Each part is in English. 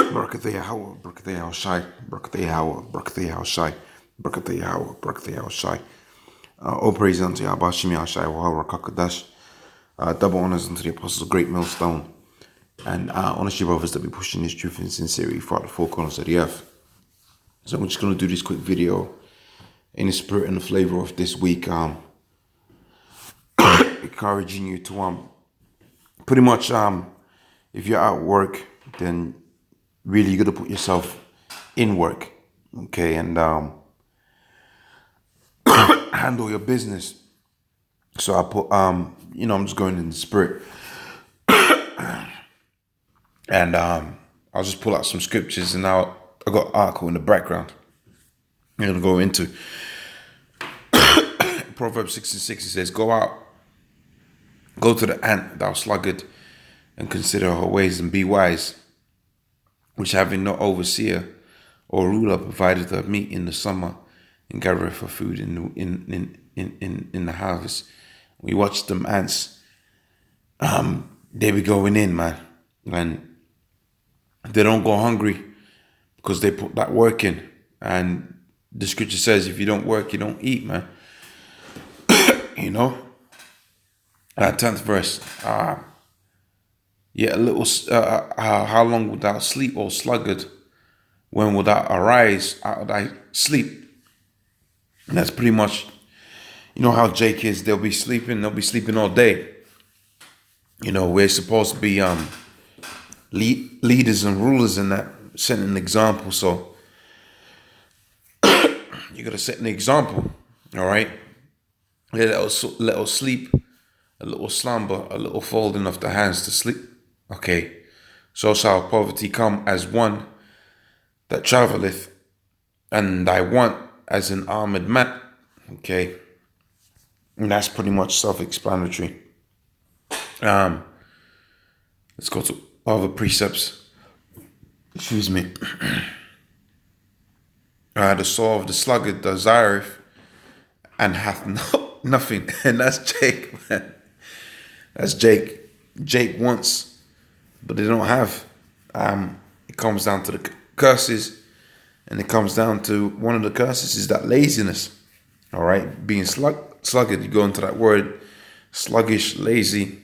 Barakatea Hawa, Barakatea Shai, Barakatea Hawa, Barakatea Shai, Barakatea Hawa, Barakatea Shai. All praise unto Yahweh Shemi Shai, Wahara Kakadash. Double honors unto the apostles, great millstone. And honestly, brothers, that be pushing this truth in sincerity throughout the four corners of the earth. So I'm just going to do this quick video in the spirit and the flavor of this week, encouraging you to pretty much if you're at work, then really you got to put yourself in work, okay, and handle your business. So I put I'm just going in the spirit, and I'll just pull out some scriptures, and now I got an article in the background I'm gonna go into. Proverbs 6:6, it says, go to the ant, thou sluggard, and consider her ways, and be wise, which having no overseer or ruler provideth her meat in the summer, and gathereth her food in the harvest. We watch them ants, they be going in, man, and they don't go hungry because they put that work in. And the scripture says, if you don't work, you don't eat, man. 10th verse. Yet a little, how long wilt thou sleep, O sluggard? When wilt thou arise out of thy sleep? And that's pretty much, how Jake is. They'll be sleeping all day. We're supposed to be leaders and rulers in that, setting an example. So you got to set an example, all right? A little sleep, a little slumber, a little folding of the hands to sleep. Okay, so shall poverty come as one that travelleth, and thy want as an armed man. Okay, and that's pretty much self-explanatory. Let's go to other precepts. Excuse me. The soul of the sluggard desireth and hath nothing, and that's Jake, man. That's Jake. Jake wants, but they don't have. It comes down to the curses, and it comes down to one of the curses is that laziness. All right, being sluggard. You go into that word, sluggish, lazy,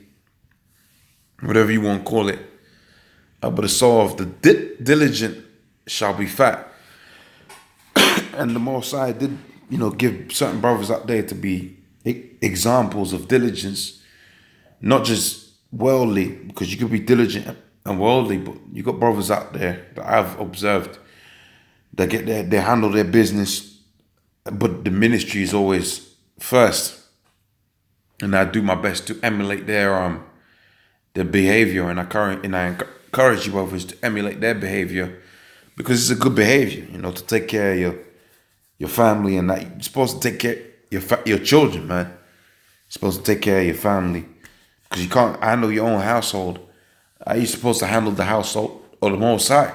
whatever you want to call it. But the soul of the diligent shall be fat. And the Most High did, give certain brothers out there to be examples of diligence, not just worldly, because you could be diligent and worldly, but you got brothers out there that I've observed that they handle their business, but the ministry is always first. And I do my best to emulate their behavior, and I encourage you brothers to emulate their behavior, because it's a good behavior, to take care of your family, and that you're supposed to take care of your children, man. You're supposed to take care of your family, because you can't handle your own household. You're supposed to handle the household of the Most High,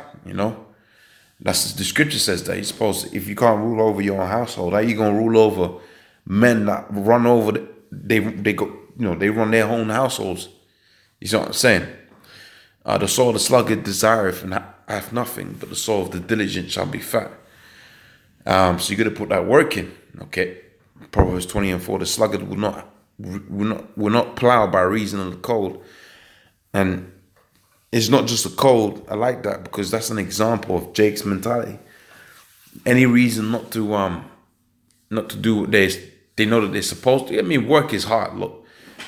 That's the scripture says that you're supposed to, if you can't rule over your own household, how you gonna rule over men that run over they run their own households? You see what I'm saying? The soul of the sluggard desireth and hath nothing, but the soul of the diligent shall be fat. So you got to put that work in, okay? Proverbs 20:4, the sluggard will not plow by reason of the cold. And it's not just a cold. I like that, because that's an example of Jake's mentality. Any reason not to do what they know that they're supposed to. I mean, work is hard. Look,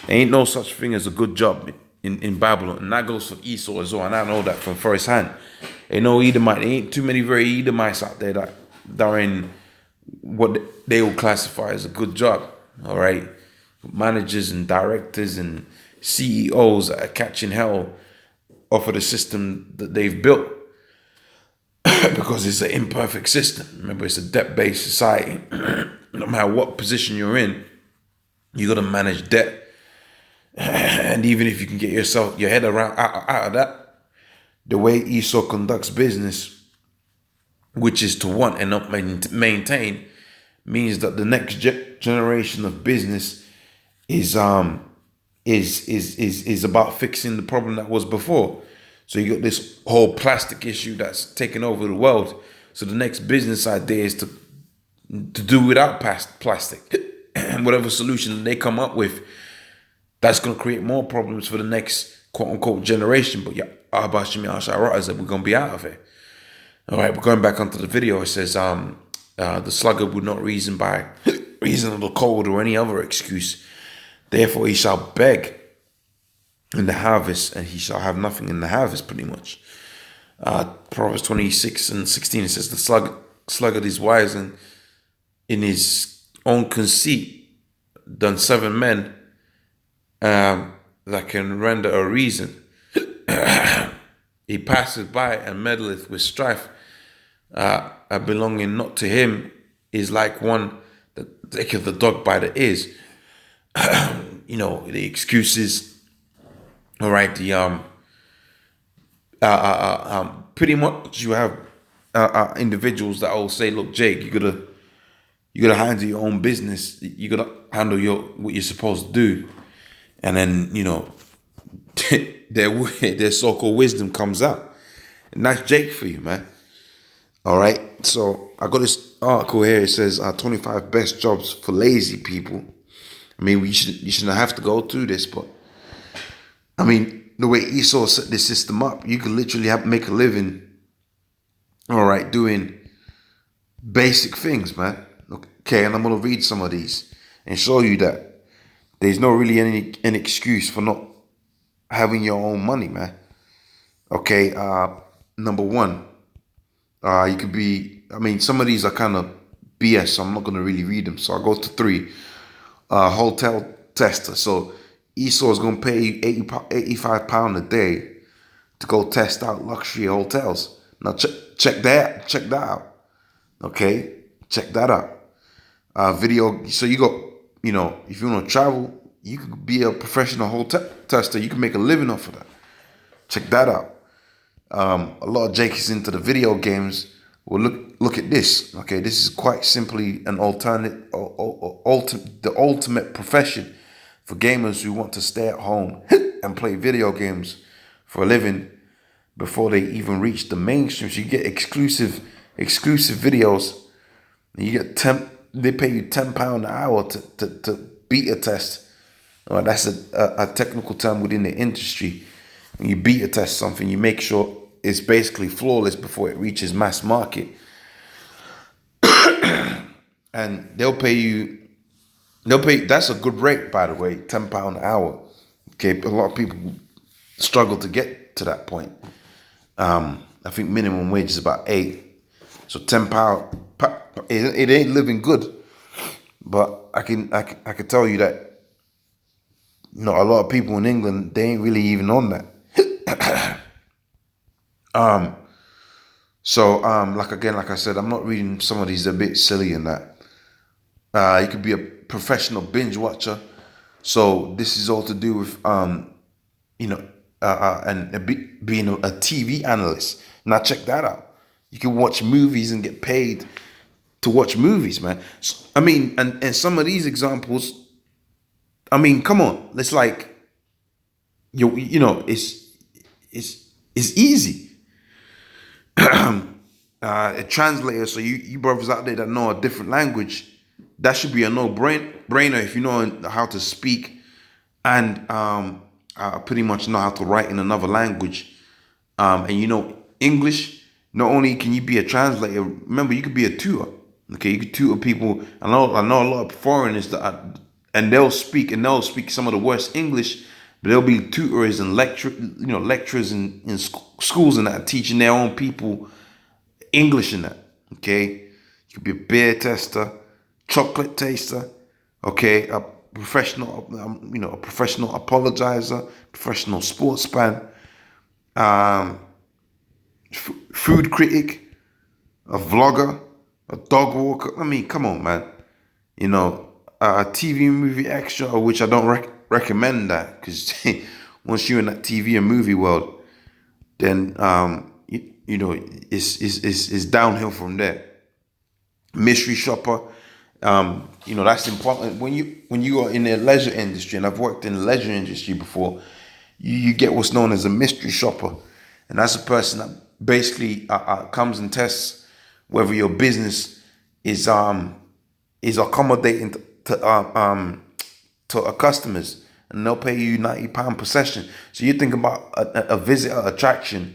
there ain't no such thing as a good job in Babylon, and that goes for Esau as well. And I know that from first hand. There ain't too many very Edomites out there that are in what they will classify as a good job. All right, managers and directors and CEOs that are catching hell off of the system that they've built, because it's an imperfect system. Remember, it's a debt-based society. No matter what position you're in, you got to manage debt. And even if you can get your head around out of that, the way Esau conducts business, which is to want and not maintain, means that the next generation of business is about fixing the problem that was before. So you got this whole plastic issue that's taking over the world. So the next business idea is to do without plastic. And whatever solution they come up with, that's going to create more problems for the next quote unquote generation. But yeah, we're going to be out of it. All right, we're going back onto the video. It says, the sluggard would not reason by reason of the cold or any other excuse. Therefore, he shall beg in the harvest, and he shall have nothing in the harvest, pretty much. Proverbs 26:16, it says, the sluggard is wise and in his own conceit than 7 men that can render a reason. He passeth by and meddleth with strife. Belonging not to him is like one that taketh the dog by the ears. The excuses. All right, pretty much you have individuals that all say, "Look, Jake, you gotta handle your own business. You gotta handle what you're supposed to do," and then their so-called wisdom comes out, and that's Jake for you, man. All right, so I got this article here. It says 25 best jobs for lazy people. I mean, you shouldn't have to go through this, but I mean, the way Esau set this system up, you could literally make a living, all right, doing basic things, man. Okay, and I'm gonna read some of these and show you that there's not really any excuse for not having your own money, man. Okay, number one, you could be. I mean, some of these are kind of BS, so I'm not gonna really read them. So I'll go to 3. Hotel tester. So Esau is gonna pay you £85 a day to go test out luxury hotels. Now check that out. Okay, check that out. Video. So you got, if you want to travel, you could be a professional hotel tester. You can make a living off of that. Check that out. A lot of Jake is into the video games. Well, look at this. Okay, this is quite simply an the ultimate profession for gamers who want to stay at home and play video games for a living before they even reach the mainstream. So you get exclusive videos. And you get they pay you £10 an hour to beta test. That's a technical term within the industry. When you beta test something, you make sure it's basically flawless before it reaches mass market. And they'll pay, that's a good rate, by the way, £10 an hour. Okay, a lot of people struggle to get to that point. I think minimum wage is about 8. So £10, it ain't living good. But I can tell you that, a lot of people in England, they ain't really even on that. Like I said, I'm not reading some of these. They're a bit silly in that. You could be a professional binge watcher. So this is all to do with, being a TV analyst. Now check that out. You can watch movies and get paid to watch movies, man. So, I mean, and some of these examples, I mean, come on. It's like, it's easy. A translator, so you brothers out there that know a different language, that should be a no-brainer if you know how to speak and pretty much know how to write in another language. And English. Not only can you be a translator, remember you could be a tutor. Okay, you could tutor people. I know a lot of foreigners they'll speak some of the worst English, but they'll be tutors and lecturers in schools and that, teaching their own people English and that. Okay, you could be a beer tester, chocolate taster. Okay, a professional, a professional apologizer, professional sportsman, food critic, a vlogger, a dog walker. I mean, come on, man. A TV movie extra, which I don't recommend that, because once you're in that TV and movie world, then it's downhill from there. Mystery shopper, that's important when you are in the leisure industry, and I've worked in the leisure industry before. You get what's known as a mystery shopper, and that's a person that basically comes and tests whether your business is accommodating to our customers, and they'll pay you £90 per session. So you think about a visitor attraction,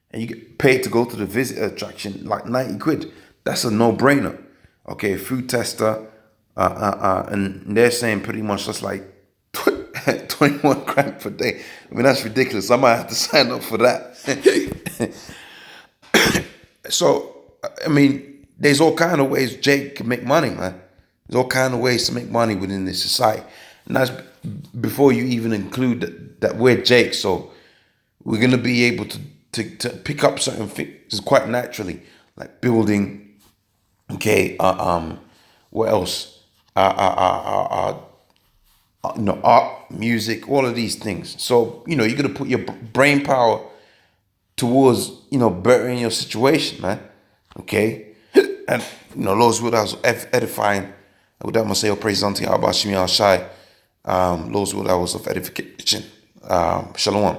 and you get paid to go to the visitor attraction, like 90 quid. That's a no-brainer. Okay, food tester, and they're saying pretty much that's like 21 grand per day. I mean, that's ridiculous. I might have to sign up for that. So, I mean, there's all kind of ways Jake can make money, man. There's all kind of ways to make money within this society. And that's before you even include that we're Jake. So we're going to be able to pick up certain things quite naturally, like building. Okay, what else? Art, music, all of these things. So, you're going to put your brain power towards, bettering your situation, man. Okay? And, Lord's will, that was edifying. With that, I'm going to say, praise unto Yahweh, Shemi Al Shai. Lord's will, that was of edification. Shalom.